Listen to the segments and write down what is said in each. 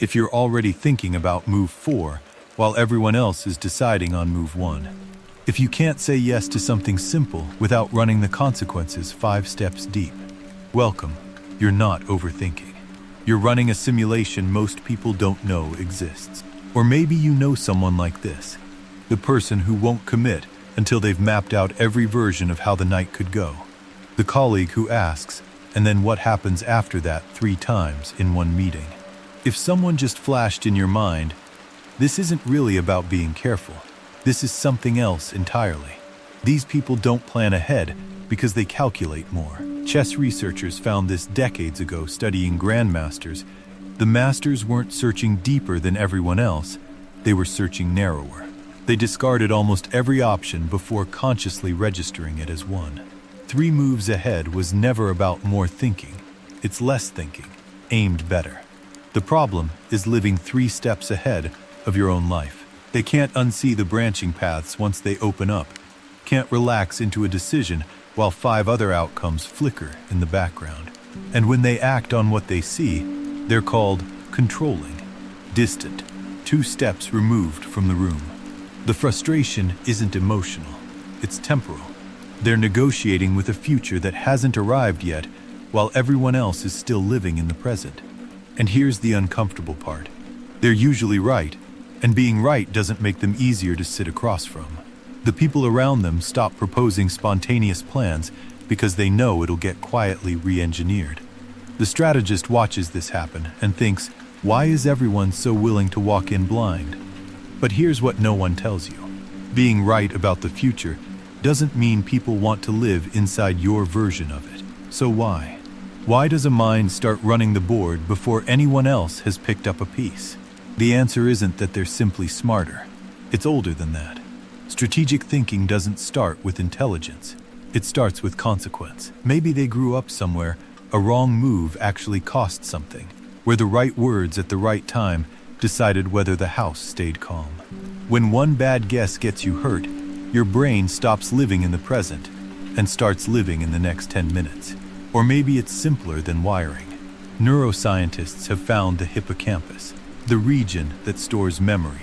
if you're already thinking about move 4 while everyone else is deciding on move 1. If you can't say yes to something simple without running the consequences 5 steps deep. Welcome, you're not overthinking. You're running a simulation most people don't know exists. Or maybe you know someone like this, the person who won't commit until they've mapped out every version of how the night could go. The colleague who asks, and then what happens after that 3 times in one meeting. If someone just flashed in your mind, this isn't really about being careful. This is something else entirely. These people don't plan ahead because they calculate more. Chess researchers found this decades ago studying grandmasters. The masters weren't searching deeper than everyone else, they were searching narrower. They discarded almost every option before consciously registering it as one. 3 moves ahead was never about more thinking, it's less thinking, aimed better. The problem is living 3 steps ahead of your own life. They can't unsee the branching paths once they open up, can't relax into a decision while 5 other outcomes flicker in the background. And when they act on what they see, they're called controlling, distant, 2 steps removed from the room. The frustration isn't emotional, it's temporal. They're negotiating with a future that hasn't arrived yet, while everyone else is still living in the present. And here's the uncomfortable part. They're usually right, and being right doesn't make them easier to sit across from. The people around them stop proposing spontaneous plans because they know it'll get quietly re-engineered. The strategist watches this happen and thinks, why is everyone so willing to walk in blind? But here's what no one tells you. Being right about the future doesn't mean people want to live inside your version of it. So why? Why does a mind start running the board before anyone else has picked up a piece? The answer isn't that they're simply smarter. It's older than that. Strategic thinking doesn't start with intelligence. It starts with consequence. Maybe they grew up somewhere a wrong move actually cost something, where the right words at the right time decided whether the house stayed calm. When one bad guess gets you hurt, your brain stops living in the present and starts living in the next 10 minutes. Or maybe it's simpler than wiring. Neuroscientists have found the hippocampus, the region that stores memory,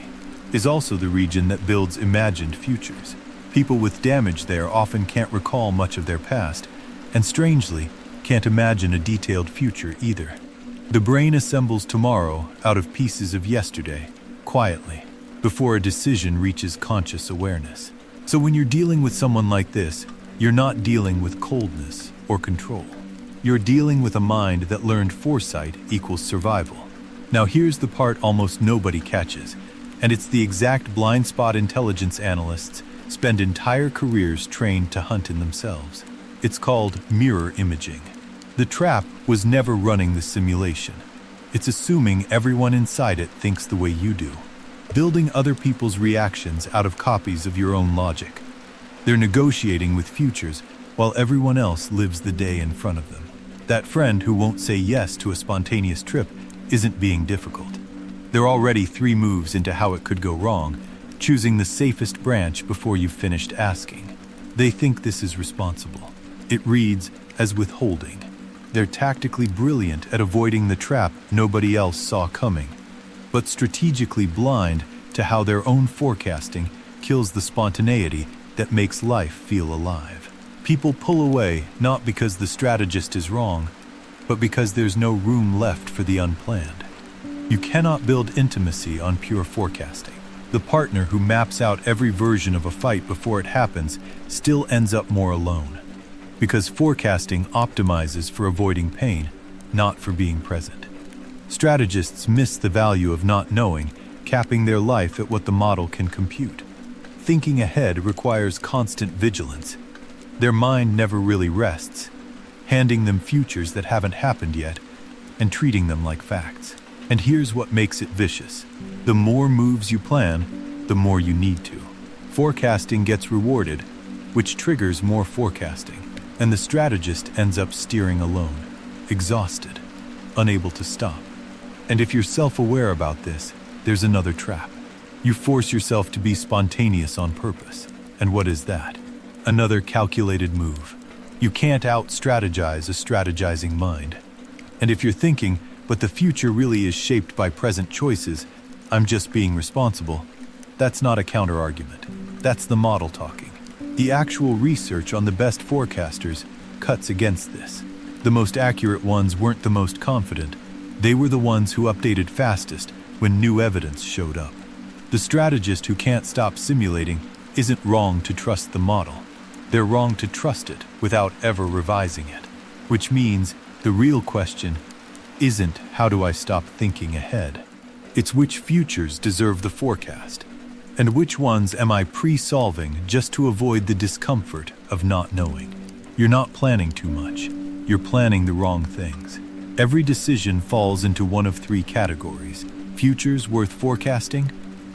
is also the region that builds imagined futures. People with damage there often can't recall much of their past, and strangely, can't imagine a detailed future either. The brain assembles tomorrow out of pieces of yesterday, quietly, before a decision reaches conscious awareness. So when you're dealing with someone like this, you're not dealing with coldness or control. You're dealing with a mind that learned foresight equals survival. Now here's the part almost nobody catches, and it's the exact blind spot intelligence analysts spend entire careers trained to hunt in themselves. It's called mirror imaging. The trap was never running the simulation. It's assuming everyone inside it thinks the way you do, building other people's reactions out of copies of your own logic. They're negotiating with futures while everyone else lives the day in front of them. That friend who won't say yes to a spontaneous trip isn't being difficult. They're already 3 moves into how it could go wrong, choosing the safest branch before you've finished asking. They think this is responsible. It reads as withholding. They're tactically brilliant at avoiding the trap nobody else saw coming, but strategically blind to how their own forecasting kills the spontaneity that makes life feel alive. People pull away not because the strategist is wrong, but because there's no room left for the unplanned. You cannot build intimacy on pure forecasting. The partner who maps out every version of a fight before it happens still ends up more alone, because forecasting optimizes for avoiding pain, not for being present. Strategists miss the value of not knowing, capping their life at what the model can compute. Thinking ahead requires constant vigilance. Their mind never really rests, handing them futures that haven't happened yet and treating them like facts. And here's what makes it vicious. The more moves you plan, the more you need to. Forecasting gets rewarded, which triggers more forecasting, and the strategist ends up steering alone, exhausted, unable to stop. And if you're self-aware about this, there's another trap. You force yourself to be spontaneous on purpose. And what is that? Another calculated move. You can't out-strategize a strategizing mind. And if you're thinking, but the future really is shaped by present choices. I'm just being responsible. That's not a counter-argument. That's the model talking. The actual research on the best forecasters cuts against this. The most accurate ones weren't the most confident. They were the ones who updated fastest when new evidence showed up. The strategist who can't stop simulating isn't wrong to trust the model. They're wrong to trust it without ever revising it. Which means the real question isn't how do I stop thinking ahead? It's which futures deserve the forecast, and which ones am I pre-solving just to avoid the discomfort of not knowing. You're not planning too much. You're planning the wrong things. Every decision falls into one of three categories: futures worth forecasting,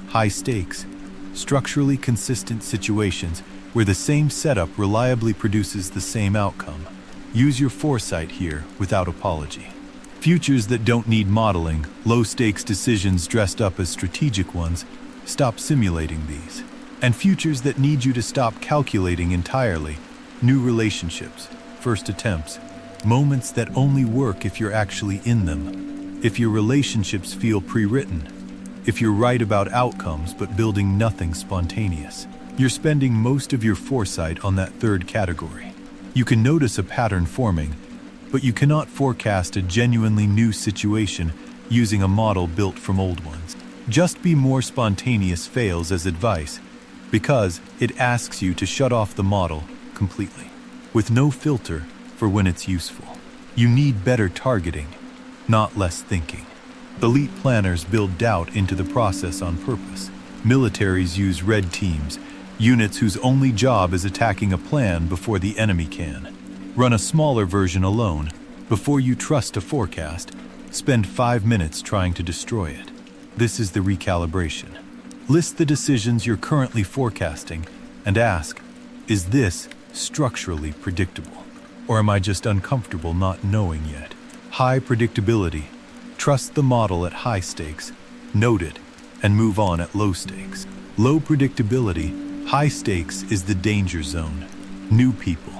high stakes, structurally consistent situations where the same setup reliably produces the same outcome. Use your foresight here without apology. Futures that don't need modeling, low-stakes decisions dressed up as strategic ones, stop simulating these. And futures that need you to stop calculating entirely, new relationships, first attempts, moments that only work if you're actually in them. If your relationships feel pre-written, if you're right about outcomes but building nothing spontaneous, you're spending most of your foresight on that third category. You can notice a pattern forming, but you cannot forecast a genuinely new situation using a model built from old ones. Just be more spontaneous fails as advice because it asks you to shut off the model completely, with no filter for when it's useful. You need better targeting, not less thinking. Elite planners build doubt into the process on purpose. Militaries use red teams, units whose only job is attacking a plan before the enemy can. Run a smaller version alone. Before you trust a forecast, spend 5 minutes trying to destroy it. This is the recalibration. List the decisions you're currently forecasting and ask, is this structurally predictable? Or am I just uncomfortable not knowing yet? High predictability. Trust the model at high stakes, note it, and move on at low stakes. Low predictability. High stakes is the danger zone. New people,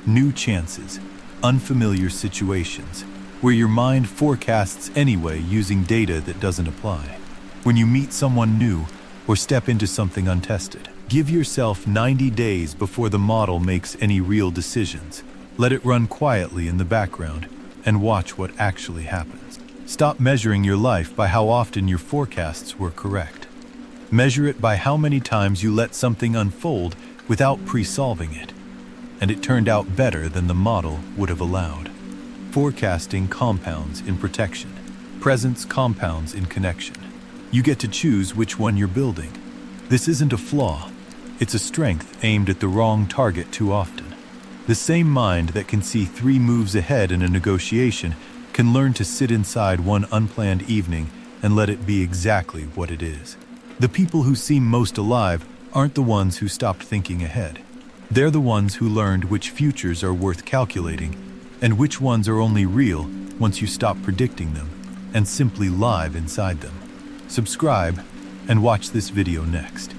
new chances, unfamiliar situations, where your mind forecasts anyway using data that doesn't apply. When you meet someone new or step into something untested, give yourself 90 days before the model makes any real decisions. Let it run quietly in the background and watch what actually happens. Stop measuring your life by how often your forecasts were correct. Measure it by how many times you let something unfold without pre-solving it, and it turned out better than the model would have allowed. Forecasting compounds in protection. Presence compounds in connection. You get to choose which one you're building. This isn't a flaw. It's a strength aimed at the wrong target too often. The same mind that can see 3 moves ahead in a negotiation can learn to sit inside one unplanned evening and let it be exactly what it is. The people who seem most alive aren't the ones who stopped thinking ahead. They're the ones who learned which futures are worth calculating and which ones are only real once you stop predicting them and simply live inside them. Subscribe and watch this video next.